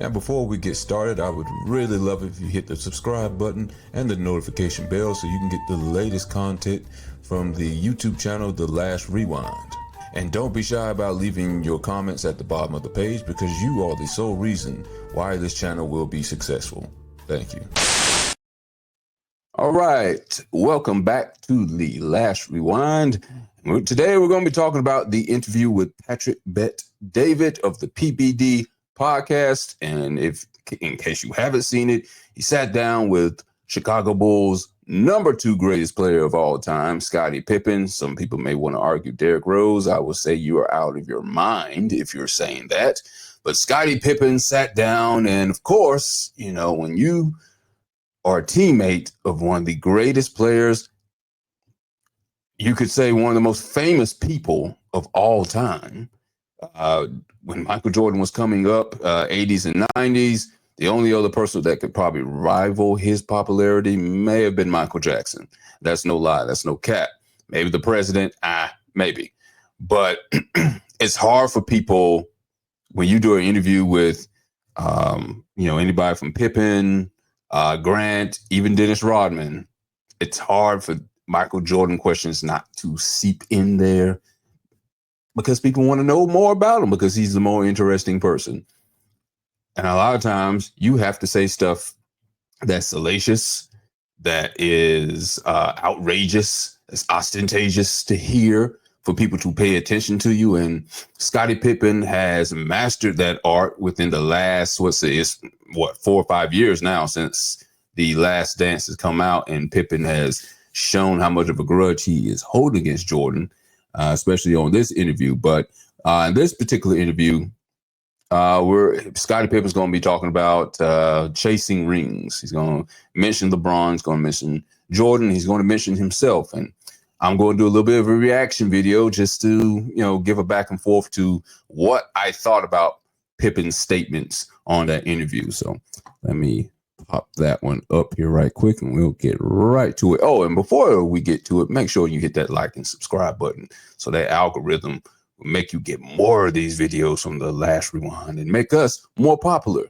And before we get started, I would really love if you hit the subscribe button and the notification bell so you can get the latest content from the YouTube channel, The Last Rewind. And don't be shy about leaving your comments at the bottom of the page because you are the sole reason why this channel will be successful. Thank you. All right, welcome back to The Last Rewind. Today we're going to be talking about the interview with Patrick Bet-David of the PBD podcast. And if, in case you haven't seen it, he sat down with Chicago Bulls #2 greatest player of all time, Scottie Pippen. Some people may want to argue Derrick Rose. I would say you are out of your mind if you're saying that. But Scottie Pippen sat down, and of course, you know, when you are a teammate of one of the greatest players, you could say one of the most famous people of all time. When Michael Jordan was coming up, 80s and 90s, the only other person that could probably rival his popularity may have been Michael Jackson. That's no lie. That's no cap. Maybe the president, maybe. But it's hard for people when you do an interview with, anybody from Pippen, Grant, even Dennis Rodman. It's hard for Michael Jordan questions not to seep in there because people want to know more about him because he's the more interesting person. And a lot of times you have to say stuff that's salacious, that is outrageous, that's ostentatious to hear for people to pay attention to you. And Scottie Pippen has mastered that art within the last, 4 or 5 years now since The Last Dance has come out, and Pippen has shown how much of a grudge he is holding against Jordan, especially on this interview. But in this particular interview, Scottie Pippen's going to be talking about chasing rings. He's going to mention LeBron. He's going to mention Jordan. He's going to mention himself. And I'm going to do a little bit of a reaction video just to, give a back and forth to what I thought about Pippen's statements on that interview. So let me pop that one up here right quick and we'll get right to it. Oh, and before we get to it, make sure you hit that like and subscribe button so that algorithm will make you get more of these videos from The Last Rewind and make us more popular.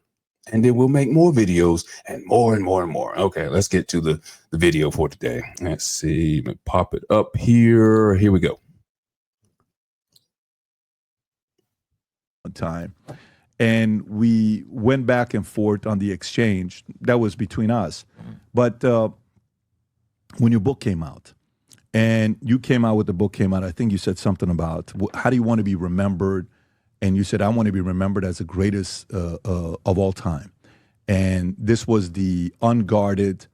And then we'll make more videos and more and more and more. Okay, let's get to the video for today. Let's see. Let me pop it up here. Here we go. Time. And we went back and forth on the exchange. That was between us. But when your book came out, and you came out with the book came out, I think you said something about how do you want to be remembered? And you said, I want to be remembered as the greatest of all time. And this was the Unguarded.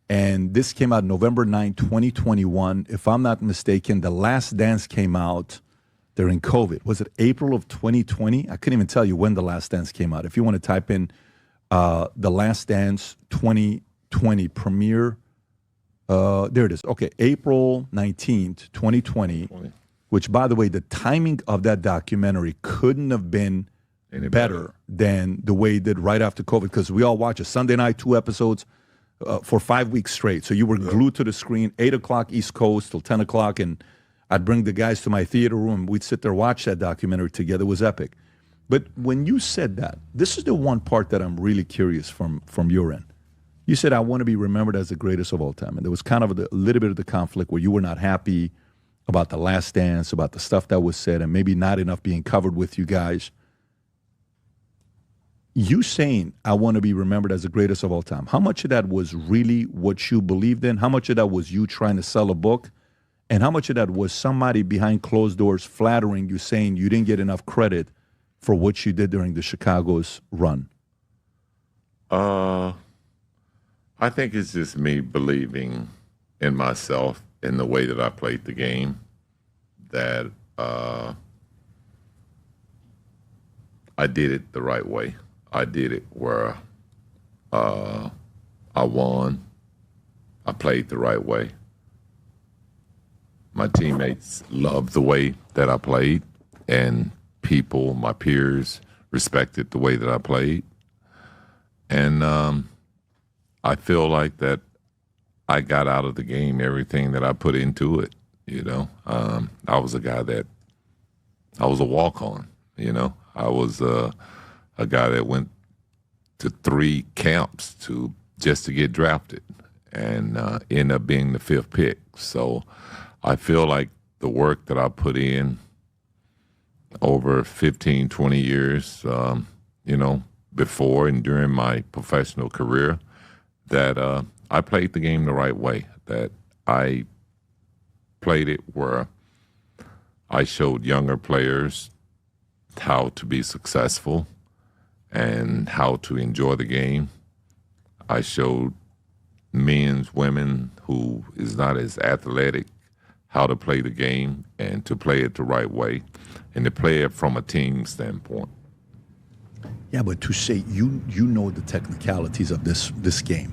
And this came out November 9, 2021. If I'm not mistaken, The Last Dance came out during COVID. Was it April of 2020? I couldn't even tell you when The Last Dance came out. If you want to type in The Last Dance 2020 premiere, there it is. Okay, April 19th, 2020, which, by the way, the timing of that documentary couldn't have been better than the way it did right after COVID, because we all watch it Sunday night, 2 episodes for 5 weeks straight. So you were glued to the screen, 8 o'clock East Coast till 10 o'clock, and I'd bring the guys to my theater room. We'd sit there, watch that documentary together. It was epic. But when you said that, this is the one part that I'm really curious from your end. You said, I want to be remembered as the greatest of all time. And there was kind of a little bit of the conflict where you were not happy about The Last Dance, about the stuff that was said, and maybe not enough being covered with you guys. You saying, I want to be remembered as the greatest of all time, how much of that was really what you believed in? How much of that was you trying to sell a book? And how much of that was somebody behind closed doors flattering you, saying you didn't get enough credit for what you did during the Chicago's run? I think it's just me believing in myself, in the way that I played the game, that I did it the right way. I did it where I won. I played the right way. My teammates loved the way that I played, and people, my peers, respected the way that I played. And I feel like that I got out of the game everything that I put into it, I was a guy that, I was a walk-on, I was a guy that went to 3 camps just to get drafted and end up being the 5th pick. So I feel like the work that I put in over 15, 20 years, before and during my professional career, that I played the game the right way, that I played it where I showed younger players how to be successful and how to enjoy the game. I showed men's, women who is not as athletic how to play the game and to play it the right way and to play it from a team standpoint. Yeah, but to say you know the technicalities of this game,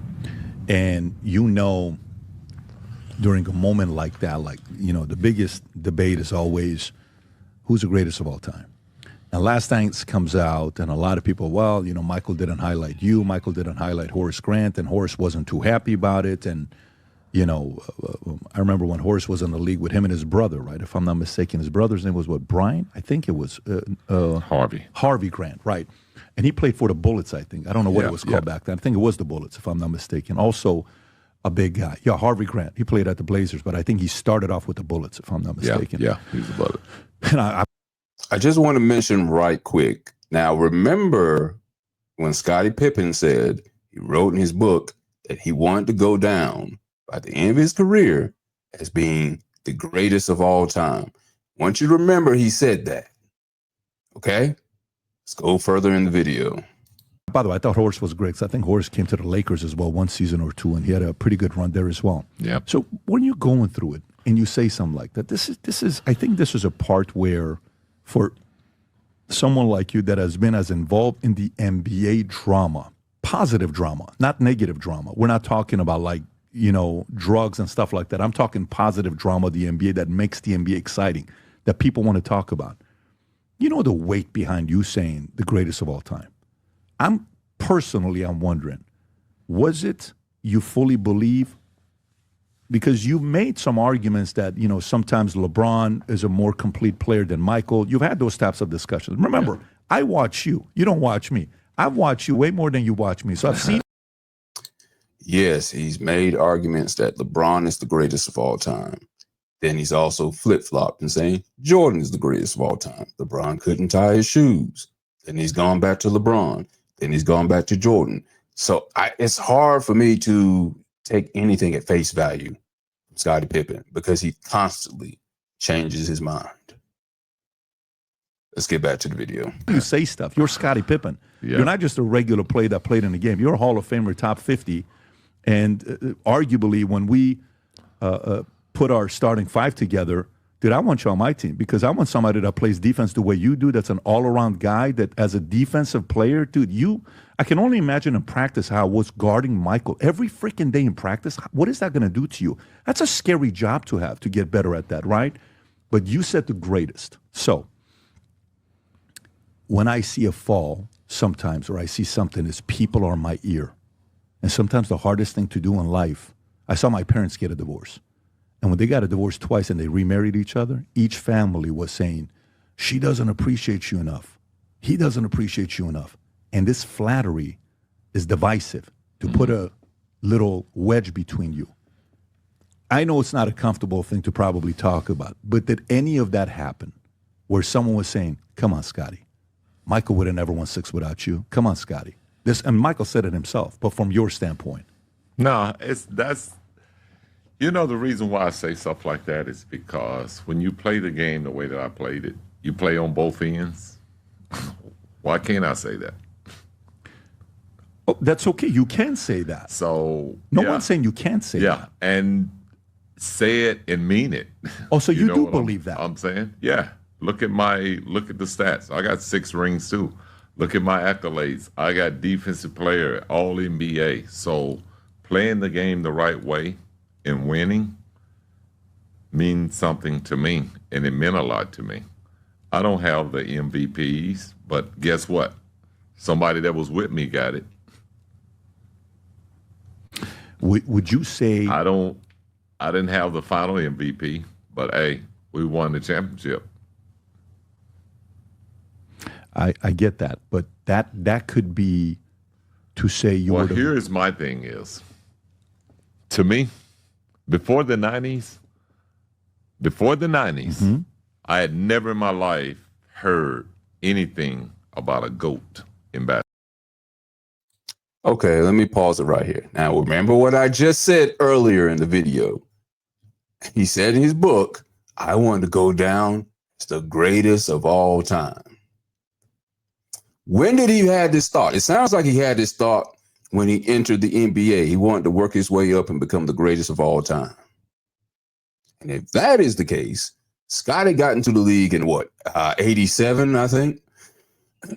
and during a moment like that, the biggest debate is always who's the greatest of all time. And last night comes out, and a lot of people, Michael didn't highlight you, Michael didn't highlight Horace Grant, and Horace wasn't too happy about it. And I remember when Horace was in the league with him and his brother, right? If I'm not mistaken, his brother's name was what, Brian? I think it was Harvey Grant, right? And he played for the Bullets, I think. I don't know what it was called back then. I think it was the Bullets, if I'm not mistaken. Also, a big guy. Yeah, Harvey Grant. He played at the Blazers, but I think he started off with the Bullets, if I'm not mistaken. Yeah, he was a Bullet. And I just want to mention right quick. Now, remember when Scottie Pippen said he wrote in his book that he wanted to go down by the end of his career as being the greatest of all time. I want you to remember he said that. Okay? Let's go further in the video. By the way, I thought Horace was great because I think Horace came to the Lakers as well one season or two, and he had a pretty good run there as well. Yeah. So when you're going through it and you say something like that, this is I think this is a part where for someone like you that has been as involved in the NBA drama, positive drama, not negative drama. We're not talking about drugs and stuff like that. I'm talking positive drama of the NBA that makes the NBA exciting, that people want to talk about. You know the weight behind you saying the greatest of all time. I'm wondering, was it you fully believe? Because you made some arguments that, sometimes LeBron is a more complete player than Michael. You've had those types of discussions. Remember, I watch you. You don't watch me. I've watched you way more than you watch me. So I've seen. Yes, he's made arguments that LeBron is the greatest of all time. Then he's also flip-flopped and saying Jordan is the greatest of all time. LeBron couldn't tie his shoes. Then he's gone back to LeBron. Then he's gone back to Jordan. So it's hard for me to take anything at face value from Scottie Pippen because he constantly changes his mind. Let's get back to the video. You say stuff. You're Scottie Pippen. Yeah. You're not just a regular player that played in the game. You're a Hall of Famer, top 50. And arguably, when we put our starting 5 together, dude, I want you on my team because I want somebody that plays defense the way you do, that's an all-around guy, that as a defensive player, dude, I can only imagine in practice how I was guarding Michael every freaking day in practice. What is that going to do to you? That's a scary job to have, to get better at that, right? But you said the greatest. So when I see a fall sometimes, or I see something, is people are in my ear. And sometimes the hardest thing to do in life, I saw my parents get a divorce. And when they got a divorce twice and they remarried each other, each family was saying, she doesn't appreciate you enough. He doesn't appreciate you enough. And this flattery is divisive, to put a little wedge between you. I know it's not a comfortable thing to probably talk about, but did any of that happen where someone was saying, come on, Scottie, Michael would have never won 6 without you. Come on, Scottie. And Michael said it himself, but from your standpoint. No, that's the reason why I say stuff like that is because when you play the game the way that I played it, you play on both ends. Why can't I say that? Oh, that's okay. You can say that. So no one's saying you can't say that. Yeah, and say it and mean it. Oh, so you do believe that? I'm saying, yeah. Look at the stats. I got 6 rings too. Look at my accolades. I got defensive player, all NBA. So playing the game the right way and winning means something to me, and it meant a lot to me. I don't have the MVPs, but guess what? Somebody that was with me got it. Would you say I didn't have the final MVP, but hey, we won the championship. I get that, but that could be to say you Well, were the here's my thing is, to me, before the 90s, I had never in my life heard anything about a GOAT in basketball. Okay, let me pause it right here. Now, remember what I just said earlier in the video. He said in his book, I wanted to go down as the greatest of all time. When did he have this thought? It sounds like he had this thought when he entered the NBA. He wanted to work his way up and become the greatest of all time. And if that is the case, Scottie got into the league in what, 87, I think?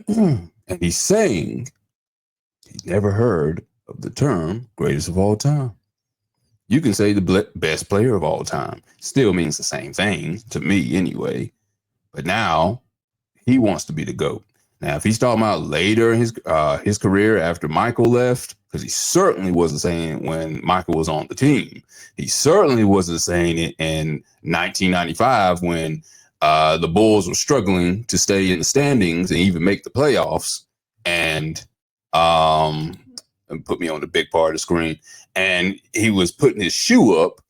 And he's saying he never heard of the term greatest of all time. You can say the best player of all time. Still means the same thing to me anyway. But now he wants to be the GOAT. Now, if he's talking about later in his career after Michael left, because he certainly wasn't saying it when Michael was on the team. He certainly wasn't saying it in 1995 when the Bulls were struggling to stay in the standings and even make the playoffs. And put me on the big part of the screen. And he was putting his shoe up.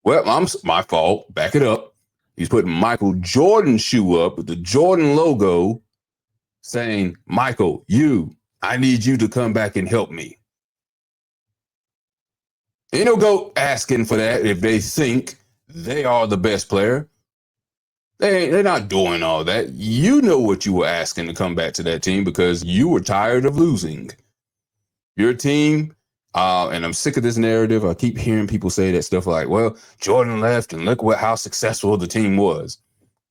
Well, my fault. Back it up. He's putting Michael Jordan's shoe up with the Jordan logo saying, Michael, I need you to come back and help me. Ain't no GOAT asking for that if they think they are the best player. They're not doing all that. You know what you were asking to come back to that team because you were tired of losing. Your team, and I'm sick of this narrative. I keep hearing people say that stuff like, well, Jordan left and look how successful the team was.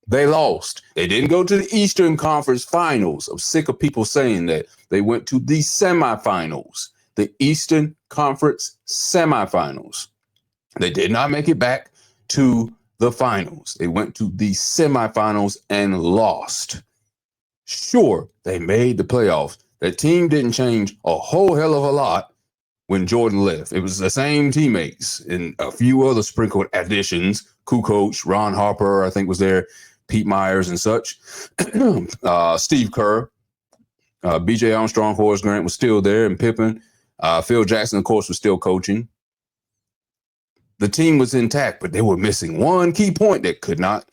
They lost. They didn't go to the Eastern Conference Finals. I'm sick of people saying that. They went to the semifinals, the Eastern Conference semifinals. They did not make it back to the finals. They went to the semifinals and lost. Sure, they made the playoffs. The team didn't change a whole hell of a lot when Jordan left. It was the same teammates and a few other sprinkled additions. Kukoc, Ron Harper, I think was there, Pete Myers and such. Steve Kerr, B.J. Armstrong, Horace Grant was still there, and Pippen. Phil Jackson, of course, was still coaching. The team was intact, but they were missing one key point that could not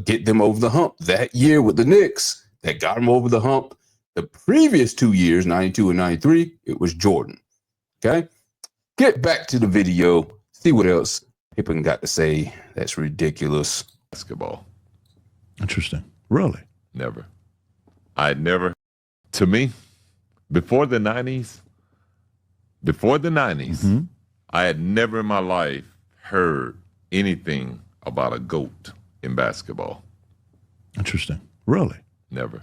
get them over the hump that year with the Knicks. That got them over the hump. The previous 2 years, 92 and 93, it was Jordan. Okay? Get back to the video. See what else Pippen got to say. That's ridiculous. Basketball. Interesting. Really? Never. I never. To me, before the 90s, I had never in my life heard anything about a GOAT in basketball. Interesting. Really? Never.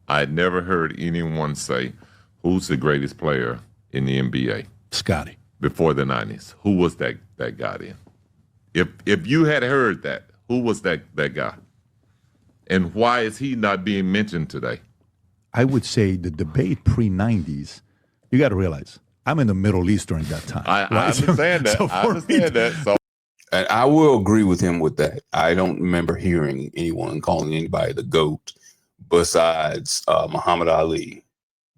I had never heard anyone say, who's the greatest player in the NBA? Scottie. Before the 90s. Who was that guy then? If you had heard that, who was that guy? And why is he not being mentioned today? I would say the debate pre-90s, you got to realize, I'm in the Middle East during that time. I understand that. So I understand that. So. And I will agree with him with that. I don't remember hearing anyone calling anybody the GOAT besides Muhammad Ali,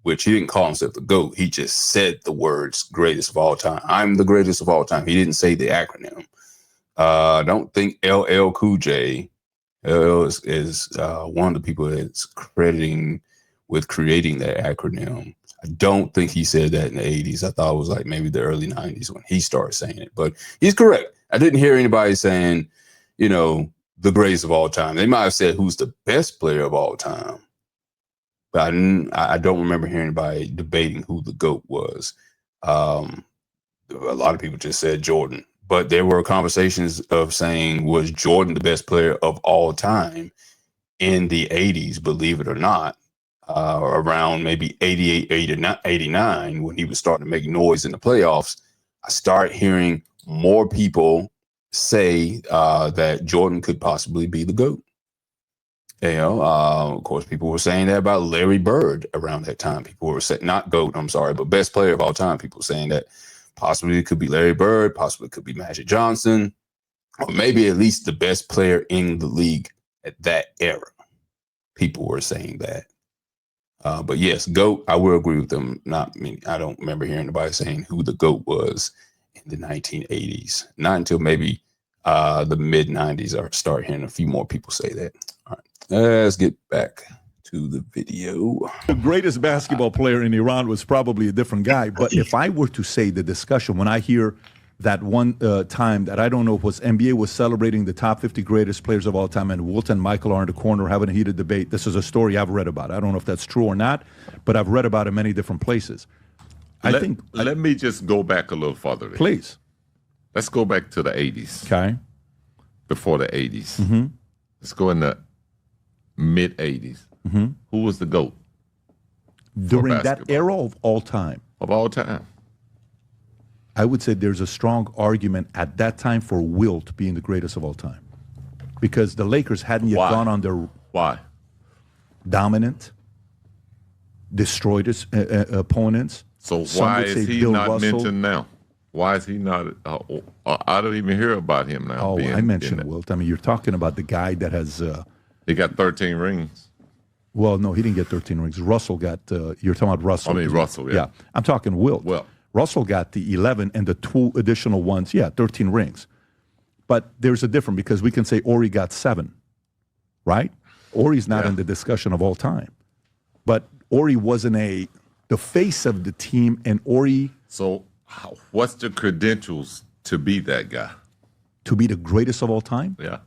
which he didn't call himself the GOAT. He just said the words greatest of all time. I'm the greatest of all time. He didn't say the acronym. I don't think LL Cool J, LL is one of the people that's crediting with creating that acronym. I don't think he said that in the 80s. I thought it was like maybe the early 90s when he started saying it. But he's correct. I didn't hear anybody saying, the greatest of all time. They might have said who's the best player of all time. But I don't remember hearing anybody debating who the GOAT was. A lot of people just said Jordan. But there were conversations of saying, was Jordan the best player of all time in the 80s, believe it or not, around maybe 88, 89, when he was starting to make noise in the playoffs. I started hearing more people say that Jordan could possibly be the GOAT. Of course, people were saying that about Larry Bird around that time. People were saying, not GOAT, I'm sorry, but best player of all time. People were saying that possibly it could be Larry Bird, possibly it could be Magic Johnson, or maybe at least the best player in the league at that era. People were saying that. But yes, GOAT, I will agree with them. I don't remember hearing anybody saying who the GOAT was in the 1980s. Not until maybe the mid 90s, I start hearing a few more people say that. All right, let's get back to the video. The greatest basketball player in Iran was probably a different guy. But if I were to say the discussion, when I hear that one time that I don't know if it was NBA was celebrating the top 50 greatest players of all time, and Wilt and Michael are in the corner having a heated debate. This is a story I've read about. I don't know if that's true or not, but I've read about it in many different places. Let me just go back a little further. Please. Let's go back to the 80s. Okay. Before the 80s. Let's go in the mid 80s. Who was the GOAT? During that era of all time. Of all time. I would say there's a strong argument at that time for Wilt being the greatest of all time. Because the Lakers hadn't yet gone on their dominant, destroyed his opponents. So Some why would say is he Bill not Russell. mentioned now? Why is he not? I don't even hear about him now. Oh, I mentioned Wilt. I mean, you're talking about the guy that has... he got 13 rings. Well, no, he didn't get 13 rings. Russell got... you're talking about Russell. I mean, Russell, yeah. I'm talking Wilt. Well, Russell got the 11 and the 2 additional ones. 13 rings. But there's a difference because we can say Ori got 7, right? Ori's not in the discussion of all time. But Ori wasn't the face of the team, and Ori... So what's the credentials to be that guy? To be the greatest of all time? Yeah.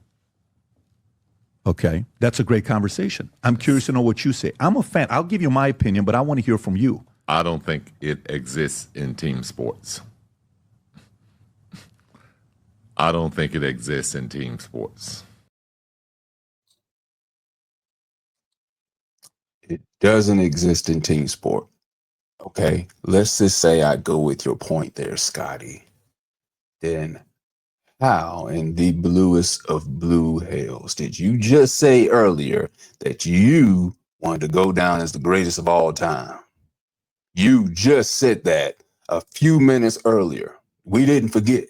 Okay, that's a great conversation. I'm curious to know what you say. I'm a fan. I'll give you my opinion, but I want to hear from you. I don't think it exists in team sports. I don't think it exists in team sports. It doesn't exist in team sport. Okay, let's just say I go with your point there, Scottie. Then how in the bluest of blue hells did you just say earlier that you wanted to go down as the greatest of all time? You just said that a few minutes earlier. We didn't forget.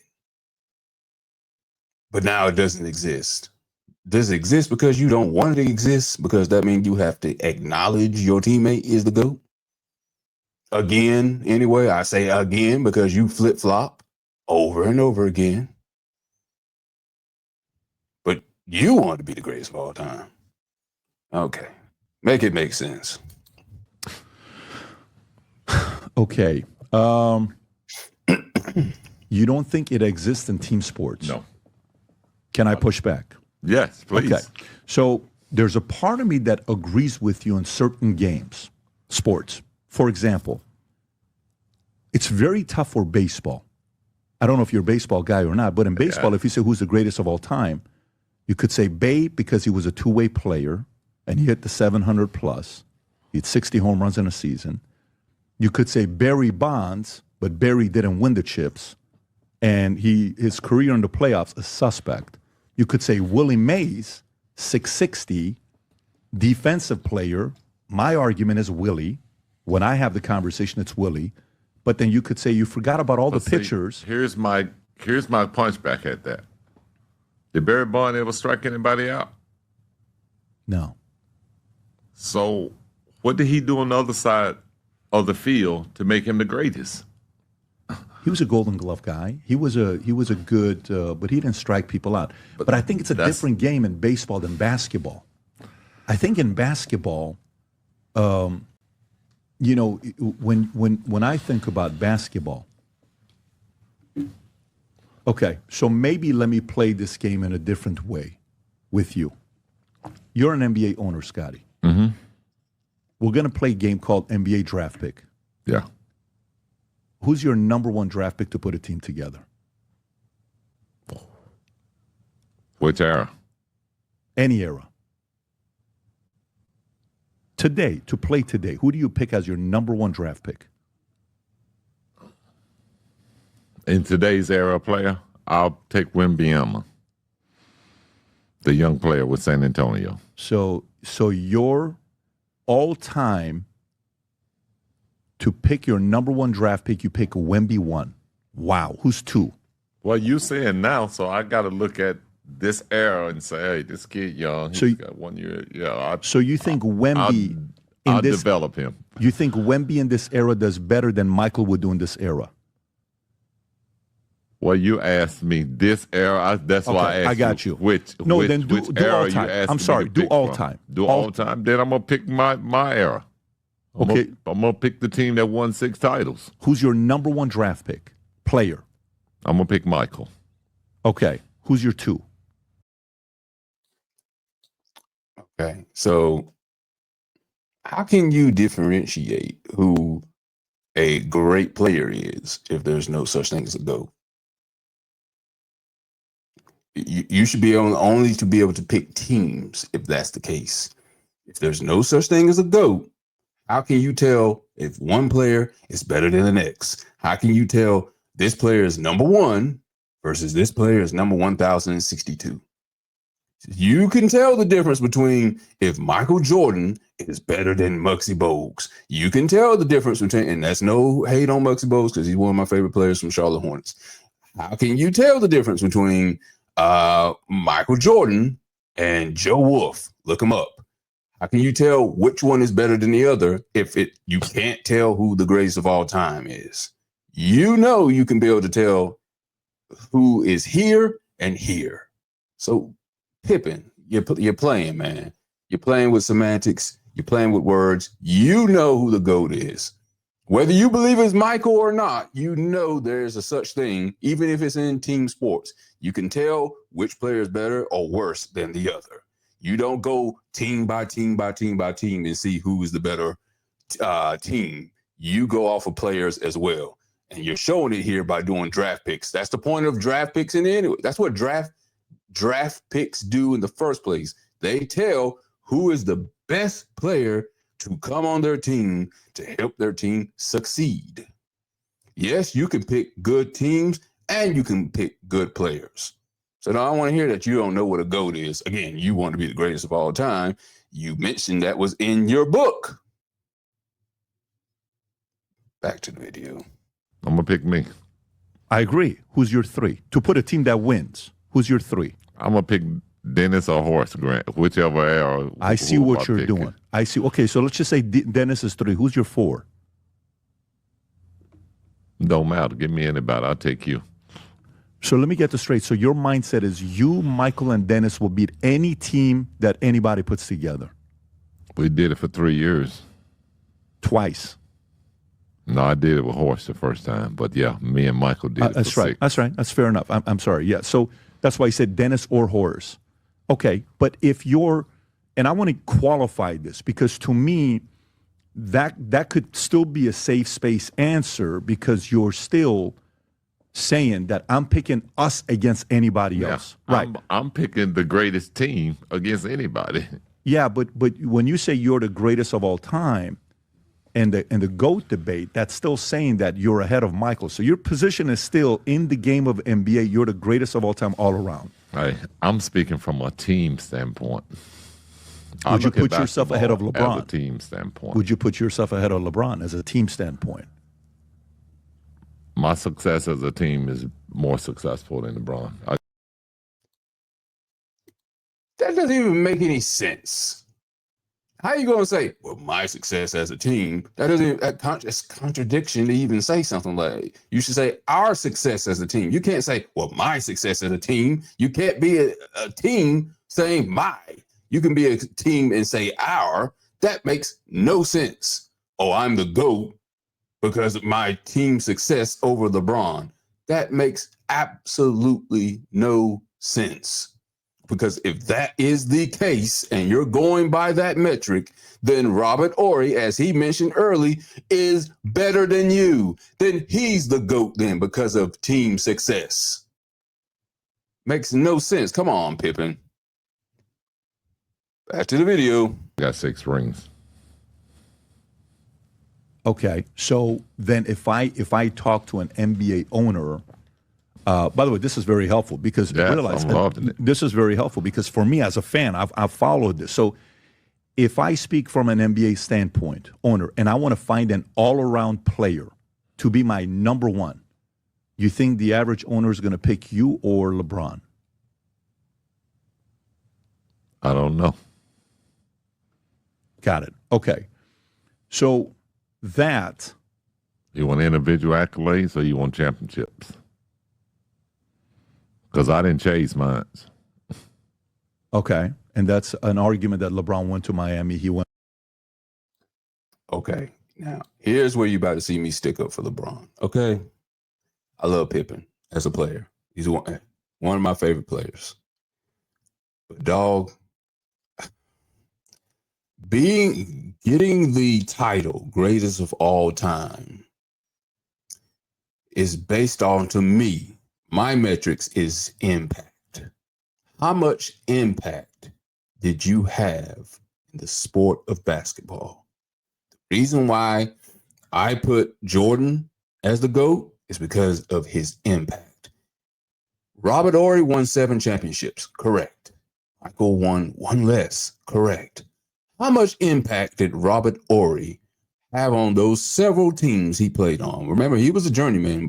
But now it doesn't exist. Does it exist because you don't want it to exist? Because that means you have to acknowledge your teammate is the GOAT? Again, anyway, I say again because you flip-flop over and over again. But you want to be the greatest of all time. Okay. Make it make sense. Okay. You don't think it exists in team sports? No. Can I push back? Yes, please. Okay. So there's a part of me that agrees with you in certain games, sports. For example, it's very tough for baseball. I don't know if you're a baseball guy or not, but in baseball, if you say who's the greatest of all time, you could say Babe because he was a two-way player and he hit the 700 plus. He had 60 home runs in a season. You could say Barry Bonds, but Barry didn't win the chips, and his career in the playoffs is suspect. You could say Willie Mays, 660, defensive player. My argument is Willie. When I have the conversation, it's Willie. But then you could say you forgot about all the pitchers. Here's my punchback at that. Did Barry Bonds ever strike anybody out? No. So what did he do on the other side of the field to make him the greatest? He was a Golden Glove guy. He was a good, but he didn't strike people out. But I think it's a different game in baseball than basketball. I think in basketball, you know, when I think about basketball, okay, so maybe let me play this game in a different way with you. You're an NBA owner, Scottie. Mm-hmm. We're going to play a game called NBA Draft Pick. Yeah. Who's your number one draft pick to put a team together? Which era? Any era. Today, to play today, who do you pick as your number one draft pick? In today's era player, I'll take Wembanyama, the young player with San Antonio. So your all-time to pick your number one draft pick, you pick Wemby 1. Wow. Who's 2? Well, you saying now, so I got to look at this era and say, hey, this kid young, he's got 1 year. Yeah. So you think Wemby... in I'll this, develop him. you think Wemby in this era does better than Michael would do in this era? Well, you asked me this era. That's why I asked I got you. Which Then do era all you time. asked I'm me sorry, to do pick all from. time. Do all time. Then I'm gonna pick my era. I'm gonna pick the team that won 6 titles. Who's your number 1 draft pick player? I'm gonna pick Michael. Okay. Who's your 2? Okay. So how can you differentiate who a great player is if there's no such thing as a GOAT? You should be only to be able to pick teams if that's the case. If there's no such thing as a GOAT, how can you tell if one player is better than the next? How can you tell this player is number 1 versus this player is number 1062? You can tell the difference between if Michael Jordan is better than Muggsy Bogues. You can tell the difference between, and that's no hate on Muggsy Bogues because he's one of my favorite players from Charlotte Hornets. How can you tell the difference between Michael Jordan and Joe Wolf? Look him up. How can you tell which one is better than the other if you can't tell who the greatest of all time is? You know you can be able to tell who is here and here. So Pippen, you're playing, man. You're playing with semantics. You're playing with words. You know who the GOAT is. Whether you believe it's Michael or not, you know there's a such thing, even if it's in team sports. You can tell which player is better or worse than the other. You don't go team by team by team by team and see who is the better team. You go off of players as well. And you're showing it here by doing draft picks. That's the point of draft picks in anyway. That's what draft picks do in the first place. They tell who is the best player to come on their team to help their team succeed. Yes, you can pick good teams and you can pick good players. So now I want to hear that you don't know what a GOAT is. Again, you want to be the greatest of all time. You mentioned that was in your book. Back to the video. I'm gonna pick me. I agree. Who's your 3? To put a team that wins, who's your 3? I'm gonna pick Dennis or Horace Grant, whichever era. I see what you're doing. I see. Okay, so let's just say Dennis is 3. Who's your 4? Don't matter. Give me anybody. I'll take you. So let me get this straight. So your mindset is you, Michael, and Dennis will beat any team that anybody puts together. We did it for 3 years. Twice. No, I did it with Horace the first time. But yeah, me and Michael did it That's for right. 6. That's right. That's fair enough. I'm sorry. Yeah. So that's why I said Dennis or Horace. Okay. But if you're, and I want to qualify this because to me, that could still be a safe space answer because you're still saying that I'm picking us against anybody else. Right. I'm picking the greatest team against anybody. Yeah, but when you say you're the greatest of all time and the GOAT debate, that's still saying that you're ahead of Michael. So your position is still in the game of NBA, you're the greatest of all time all around. Hey, I'm speaking from a team standpoint. Would you put yourself ahead of LeBron? As a team standpoint. Would you put yourself ahead of LeBron as a team standpoint? My success as a team is more successful than LeBron. That doesn't even make any sense. How are you going to say, well, my success as a team? That's contradiction to even say something like, you should say our success as a team. You can't say, well, my success as a team. You can't be a team saying my. You can be a team and say our. That makes no sense. Oh, I'm the GOAT because of my team success over LeBron. That makes absolutely no sense. Because if that is the case and you're going by that metric, then Robert Horry, as he mentioned early, is better than you. Then he's the GOAT then because of team success. Makes no sense. Come on, Pippen. Back to the video. Got 6 rings. Okay, so then if I talk to an NBA owner, by the way, this is very helpful because realize this is very helpful because for me as a fan, I've followed this. So if I speak from an NBA standpoint, owner, and I want to find an all-around player to be my number 1, you think the average owner is going to pick you or LeBron? I don't know. Got it. Okay. So that, You want individual accolades or you want championships? Because I didn't chase mine. okay, and that's an argument that LeBron went to Miami. He went. Okay, now here's where you about to see me stick up for LeBron. Okay, I love Pippen as a player. He's one of my favorite players. But dog, getting the title greatest of all time is based on, to me, my metrics is impact. How much impact did you have in the sport of basketball? The reason why I put Jordan as the GOAT is because of his impact. Robert Horry won 7 championships, correct. Michael won 1 less, correct. How much impact did Robert Horry have on those several teams he played on? Remember, he was a journeyman,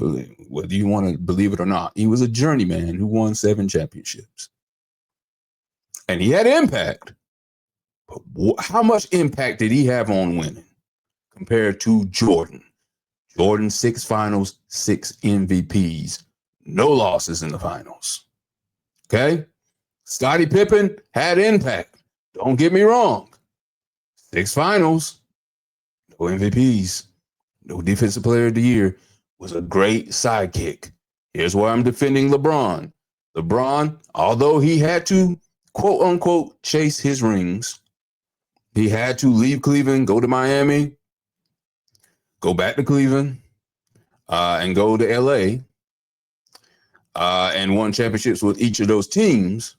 whether you want to believe it or not. He was a journeyman who won 7 championships. And he had impact. But how much impact did he have on winning compared to Jordan? Jordan, 6 finals, 6 MVPs, no losses in the finals. Okay? Scottie Pippen had impact. Don't get me wrong. 6 finals, no MVPs, no defensive player of the year, was a great sidekick. Here's why I'm defending LeBron. LeBron, although he had to, quote unquote, chase his rings, he had to leave Cleveland, go to Miami, go back to Cleveland, and go to LA, and won championships with each of those teams.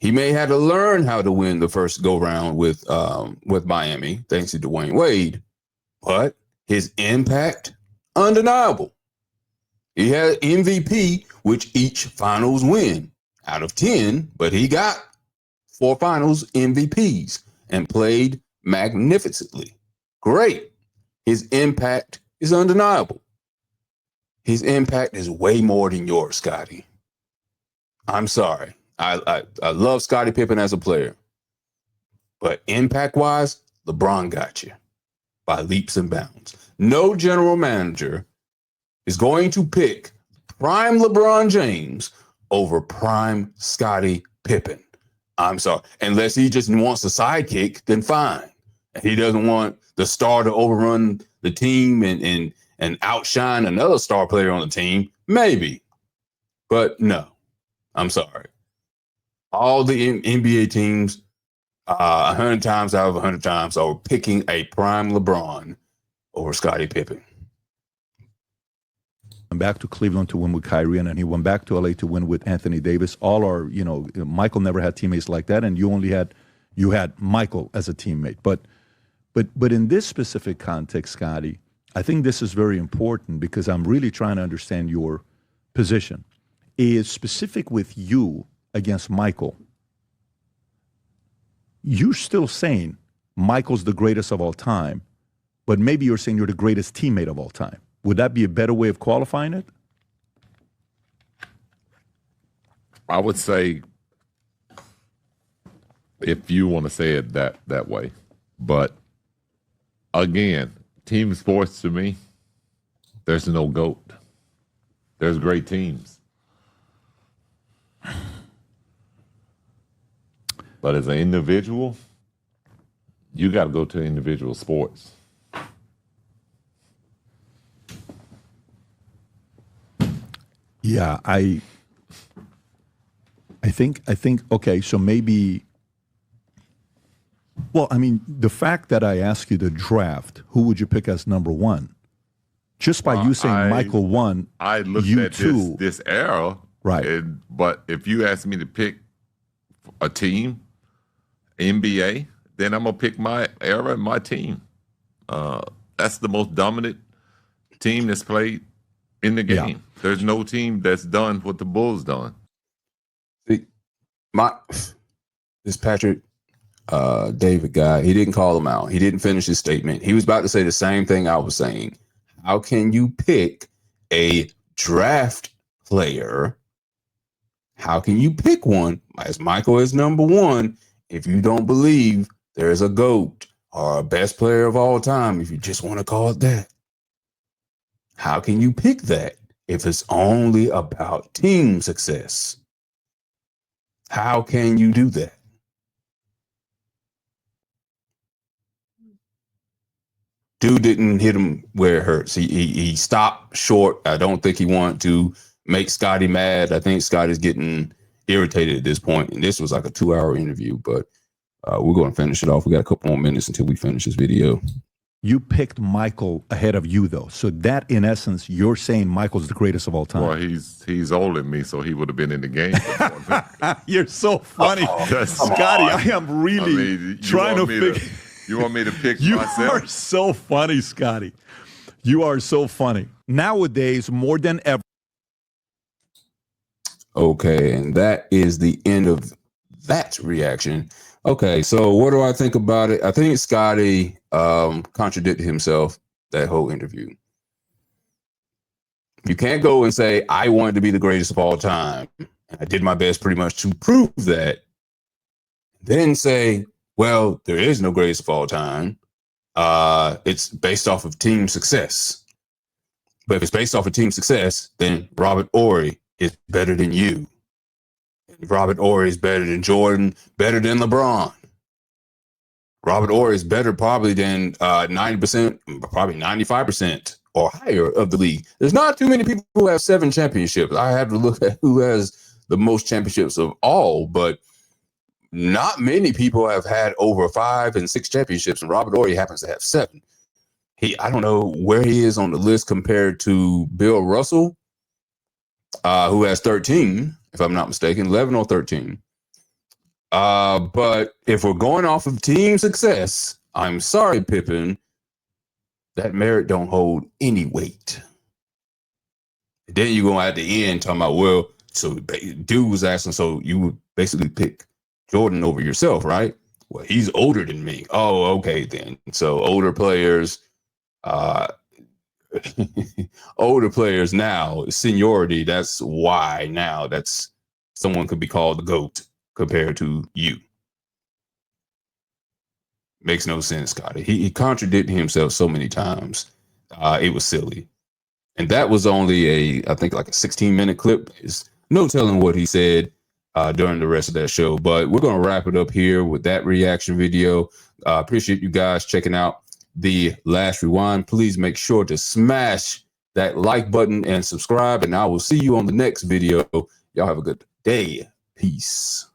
He may have to learn how to win the first go round with Miami, thanks to Dwayne Wade, but his impact, undeniable. He had MVP, which each finals win out of 10, but he got 4 finals MVPs and played magnificently. Great. His impact is undeniable. His impact is way more than yours, Scottie. I'm sorry. I love Scottie Pippen as a player. But impact-wise, LeBron got you by leaps and bounds. No general manager is going to pick prime LeBron James over prime Scottie Pippen. I'm sorry. Unless he just wants a sidekick, then fine. And he doesn't want the star to overrun the team and outshine another star player on the team, maybe. But no, I'm sorry. All the NBA teams, 100 times out of 100 times, are picking a prime LeBron over Scottie Pippen. Went back to Cleveland to win with Kyrie, and then he went back to LA to win with Anthony Davis. All are, Michael never had teammates like that, and you had Michael as a teammate. But in this specific context, Scottie, I think this is very important because I'm really trying to understand your position. Is specific with you against Michael. You're still saying Michael's the greatest of all time, but maybe you're saying you're the greatest teammate of all time. Would that be a better way of qualifying it? I would say, if you want to say it that way. But again, team sports to me, there's no GOAT. There's great teams. But as an individual, you got to go to individual sports. Yeah, I think okay, so maybe, well, I mean, the fact that I asked you to draft, who would you pick as number 1? Just by you saying Michael won, I looked you at too, this era, right? But if you ask me to pick a team, NBA, then I'm gonna pick my era and my team. That's the most dominant team that's played in the game. Yeah. There's no team that's done what the Bulls done. See, this Patrick David guy, he didn't call him out. He didn't finish his statement. He was about to say the same thing I was saying. How can you pick a draft player? How can you pick one as Michael is number 1 if you don't believe there's a GOAT or best player of all time, if you just want to call it that. How can you pick that if it's only about team success? How can you do that? Dude didn't hit him where it hurts. He stopped short. I don't think he wanted to make Scottie mad. I think Scottie's getting irritated at this point. And this was like a 2-hour interview, but we're going to finish it off. We got a couple more minutes until we finish this video. You picked Michael ahead of you, though. So that, in essence, you're saying Michael's the greatest of all time. Well, he's older than me, so he would have been in the game before. You're so funny. Scottie, I am really trying to figure... You want me to pick you myself? You are so funny, Scottie. You are so funny. Nowadays, more than ever. Okay, and that is the end of that reaction. Okay, so what do I think about it? I think Scottie contradicted himself that whole interview. You can't go and say, I wanted to be the greatest of all time. And I did my best pretty much to prove that. Then say, well, there is no greatest of all time. It's based off of team success. But if it's based off of team success, then Robert Horry is better than you. Robert Horry is better than Jordan, better than LeBron. Robert Horry is better probably than 90%, probably 95% or higher of the league. There's not too many people who have 7 championships. I have to look at who has the most championships of all, but not many people have had over 5 and 6 championships, and Robert Horry happens to have 7. I don't know where he is on the list compared to Bill Russell, who has 13, if I'm not mistaken, 11 or 13. But if we're going off of team success, I'm sorry, Pippen, that merit don't hold any weight. Then you're going at the end talking about, well, so dude was asking, so you would basically pick Jordan over yourself, right? Well, he's older than me. Oh, okay, then. So older players, older players now, seniority, that's why now that's someone could be called the GOAT compared to you. Makes no sense, Scottie. He contradicted himself so many times. It was silly. And that was only I think like a 16-minute clip. There's no telling what he said during the rest of that show. But we're going to wrap it up here with that reaction video. Appreciate you guys checking out The Last Rewind. Please make sure to smash that like button and subscribe. And I will see you on the next video. Y'all have a good day. Peace.